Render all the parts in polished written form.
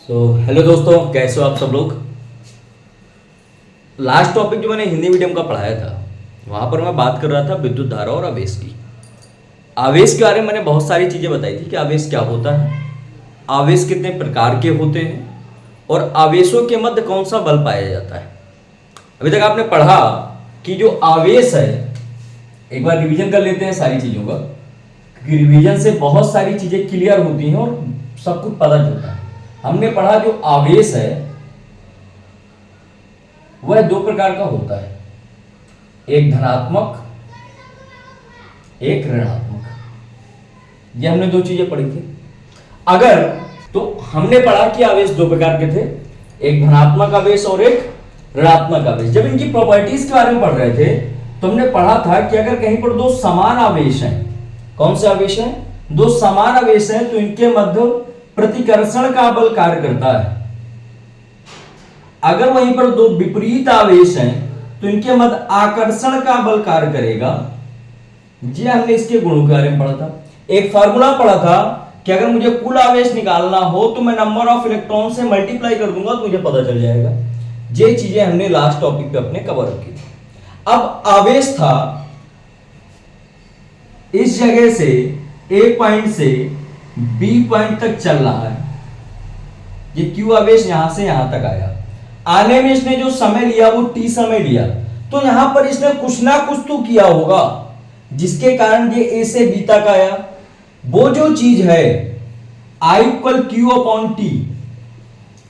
तो हेलो दोस्तों, कैसे हो आप सब लोग। लास्ट टॉपिक जो मैंने हिंदी मीडियम का पढ़ाया था वहाँ पर मैं बात कर रहा था विद्युत धारा और आवेश की। आवेश के बारे में मैंने बहुत सारी चीज़ें बताई थी कि आवेश क्या होता है, आवेश कितने प्रकार के होते हैं और आवेशों के मध्य कौन सा बल पाया जाता है। अभी तक आपने पढ़ा कि जो आवेश है, एक बार रिवीजन कर लेते हैं सारी चीज़ों का, क्योंकि रिवीजन से बहुत सारी चीज़ें क्लियर होती हैं और सब कुछ पता चलता है। हमने पढ़ा जो आवेश है वह दो प्रकार का होता है, एक धनात्मक, एक ऋणात्मक। ये हमने दो चीजें पढ़ी थी। अगर तो हमने पढ़ा कि आवेश दो प्रकार के थे, एक धनात्मक आवेश और एक ऋणात्मक आवेश। जब इनकी प्रॉपर्टीज के बारे में पढ़ रहे थे तो हमने पढ़ा था कि अगर कहीं पर दो समान आवेश हैं, कौन से आवेश हैं, दो समान आवेश हैं, तो इनके मध्य प्रतिकर्षण का बल कार्य करता है। अगर वहीं पर दो विपरीत आवेश हैं तो इनके मध्य आकर्षण का बल कार्य करेगा। जी हमने इसके गुणों के बारे में पढ़ा था। एक फार्मूला पढ़ा था कि अगर मुझे कुल आवेश निकालना हो तो मैं नंबर ऑफ इलेक्ट्रॉन से मल्टीप्लाई कर दूंगा तो मुझे पता चल जाएगा। ये चीजें हमने लास्ट टॉपिक पे अपने कवर की थी। अब आवेश था इस जगह से ए पॉइंट से बी पॉइंट तक चल रहा है। ये क्यू आवेश यहां से यहां तक आया, आने में इसने जो समय लिया वो टी समय लिया, तो यहां पर इसने कुछ ना कुछ तो किया होगा जिसके कारण ये ए से बी तक आया। वो जो चीज है I equal Q upon T,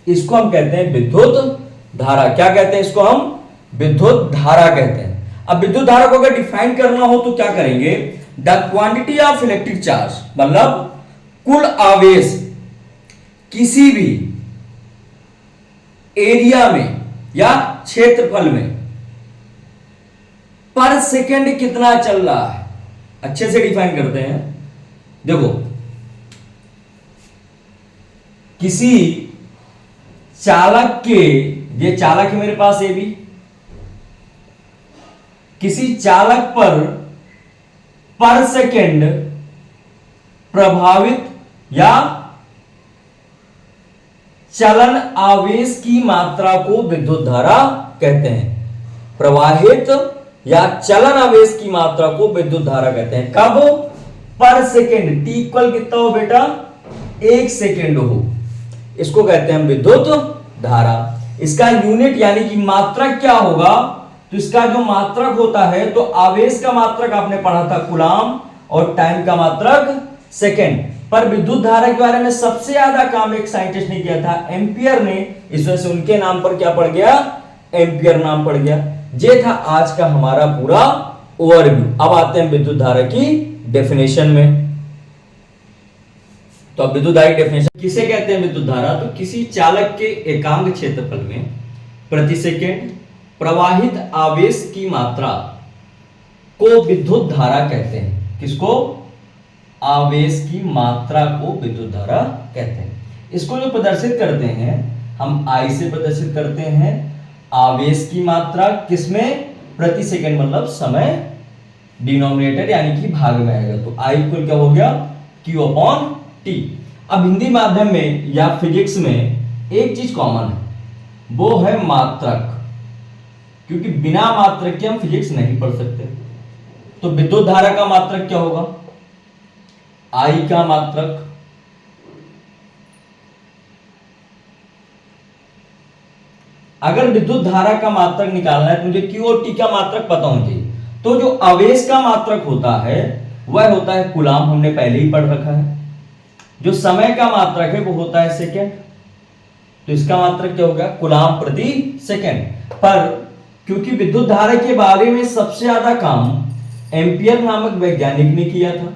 इसको हम कहते हैं विद्युत धारा। क्या कहते हैं इसको हम? विद्युत धारा कहते हैं। अब विद्युत धारा को अगर डिफाइन करना हो तो क्या करेंगे? The quantity of electric charge, मतलब कुल आवेश किसी भी एरिया में या क्षेत्रफल में पर सेकेंड कितना चल रहा है, अच्छे से डिफाइन करते हैं। देखो, किसी चालक के, ये चालक है मेरे पास ए बी, किसी चालक पर सेकेंड प्रभावित या चलन आवेश की मात्रा को विद्युत धारा कहते हैं। प्रवाहित या चलन आवेश की मात्रा को विद्युत धारा कहते हैं। कब? पर सेकेंड। टी इक्वल कितना हो बेटा? 1 सेकेंड हो, इसको कहते हैं विद्युत धारा। इसका यूनिट यानी कि मात्रक क्या होगा? तो इसका जो मात्रक होता है, तो आवेश का मात्रक आपने पढ़ा था कूलाम और टाइम का मात्रक सेकेंड। पर विद्युत धारा के बारे में सबसे ज्यादा काम एक साइंटिस्ट ने किया था, एम्पियर ने। इस वजह से उनके नाम पर क्या पड़ गया? एम्पियर नाम पड़ गया। ये था आज का हमारा पूरा ओवरव्यू। अब आते हैं विद्युत धारा की डेफिनेशन में। तो अब विद्युत धारा की डेफिनेशन किसे कहते हैं? विद्युत धारा तो किसी चालक के एकांक क्षेत्रफल में प्रति सेकेंड प्रवाहित आवेश की मात्रा को विद्युत धारा कहते हैं। किसको? आवेश की मात्रा को विद्युत धारा कहते हैं। इसको जो प्रदर्शित करते हैं हम आई से प्रदर्शित करते हैं। आवेश की मात्रा किसमें? प्रति सेकंड, मतलब समय, डिनोमिनेटर यानी कि भाग में आएगा। तो आई इक्वल क्या हो गया? Q upon T. अब हिंदी माध्यम में या फिजिक्स में एक चीज कॉमन है, वो है मात्रक, क्योंकि बिना मात्रक के हम फिजिक्स नहीं पढ़ सकते। तो विद्युत धारा का मात्रक क्या होगा? आई का मात्रक अगर विद्युत धारा का मात्रक निकालना है तो मुझे क्यू और टी का मात्रक पता होना चाहिए। तो जो आवेश का मात्रक होता है वह होता है कूलाम, हमने पहले ही पढ़ रखा है। जो समय का मात्रक है वो होता है सेकेंड, तो इसका मात्रक क्या होगा? कूलाम प्रति सेकेंड। पर क्योंकि विद्युत धारा के बारे में सबसे ज्यादा काम एम्पियर नामक वैज्ञानिक ने किया था,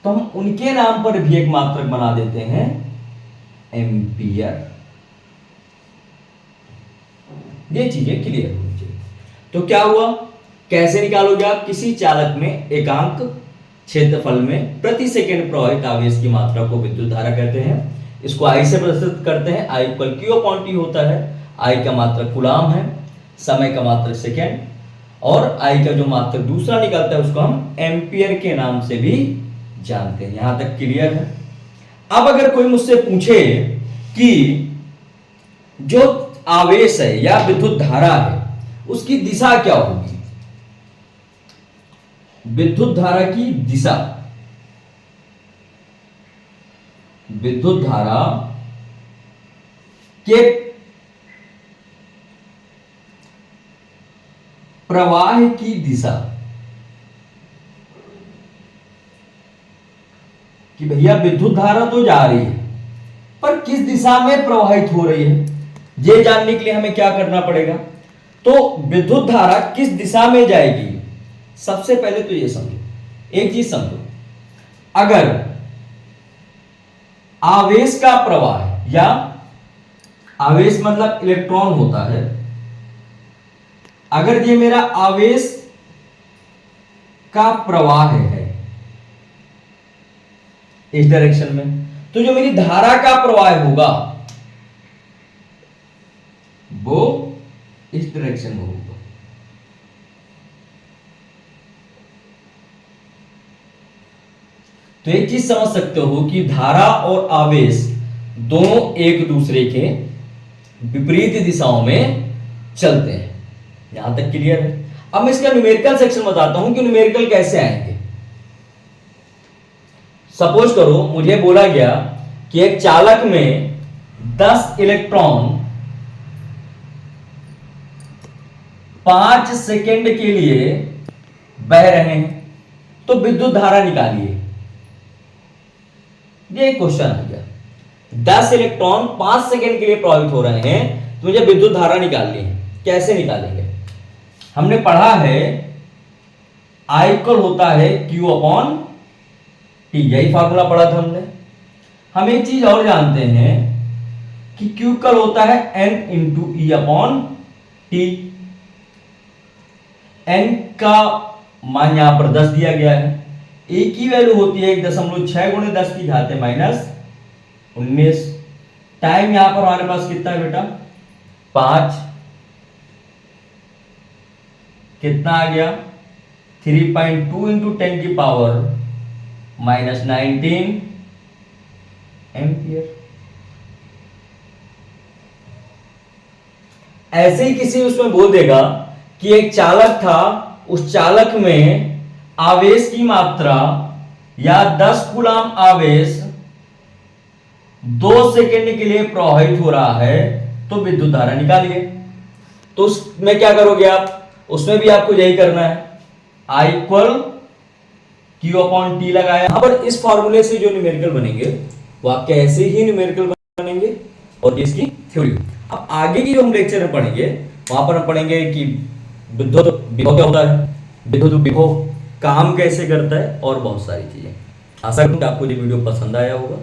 तो हम उनके नाम पर भी एक मात्रक बना देते हैं, एम्पियर। ये चीजें क्लियर होनी चाहिए। तो क्या हुआ? कैसे निकालोगे आप? किसी चालक में एकांक क्षेत्रफल में प्रति सेकंड प्रवाहित आवेश की मात्रा को विद्युत धारा कहते हैं। इसको आई से प्रदर्शित करते हैं। I equal Q upon T होता है। आई का मात्रक कूलाम है, समय का मात्रक सेकेंड, और आई का जो मात्रक दूसरा निकलता है उसको हम एम्पियर के नाम से भी जानते हैं। यहां तक क्लियर है। अब अगर कोई मुझसे पूछे कि जो आवेश है या विद्युत धारा है उसकी दिशा क्या होगी? विद्युत धारा की दिशा, विद्युत धारा के प्रवाह की दिशा, कि भैया विद्युत धारा तो जा रही है पर किस दिशा में प्रवाहित हो रही है, ये जानने के लिए हमें क्या करना पड़ेगा? तो विद्युत धारा किस दिशा में जाएगी, सबसे पहले तो ये समझो, एक चीज समझो, अगर आवेश का प्रवाह या आवेश मतलब इलेक्ट्रॉन होता है, अगर ये मेरा आवेश का प्रवाह है इस डायरेक्शन में, तो जो मेरी धारा का प्रवाह होगा वो इस डायरेक्शन में होगा। तो एक चीज समझ सकते हो कि धारा और आवेश दोनों एक दूसरे के विपरीत दिशाओं में चलते हैं। यहां तक क्लियर है? अब मैं इसका न्यूमेरिकल सेक्शन बताता हूं कि न्यूमेरिकल कैसे आएंगे। सपोज करो मुझे बोला गया कि एक चालक में 10 इलेक्ट्रॉन 5 सेकेंड के लिए बह रहे हैं, तो विद्युत धारा निकालिए। ये क्वेश्चन आ गया, 10 इलेक्ट्रॉन 5 सेकेंड के लिए प्रभावित हो रहे हैं, तो मुझे विद्युत धारा निकालनी है। कैसे निकालेंगे? हमने पढ़ा है I इक्वल होता है Q अपॉन T, यही फार्मूला पढ़ा था हमने। हम एक चीज और जानते हैं कि Q इक्वल होता है N into E upon T। N का मान यहां पर 10 दिया गया है, E की वैल्यू होती है 1.6 गुणे 10 की घात -19। टाइम यहां पर हमारे पास कितना है बेटा? 5। कितना आ गया? 3.2 इंटू 10 की पावर -19 एम्पियर। ऐसे ही किसी उसमें बोल देगा कि एक चालक था, उस चालक में आवेश की मात्रा या 10 कूलम आवेश 2 सेकेंड के लिए प्रवाहित हो रहा है, तो विद्युत धारा निकालिए। तो उसमें क्या करोगे आप? उसमें भी आपको यही करना है, I equal Q upon T लगाया। यहां पर इस फॉर्मूले से जो न्यूमेरिकल बनेंगे वो आपके ऐसे ही न्यूमेरिकल बनेंगे और इसकी थ्योरी। अब आगे की जो हम लेक्चर में पढ़ेंगे वहां पर हम पढ़ेंगे कि विद्युत विभव क्या होता है, विद्युत विभव काम कैसे करता है और बहुत सारी चीजें। आशा करता हूं कि आपको ये वीडियो पसंद आया होगा।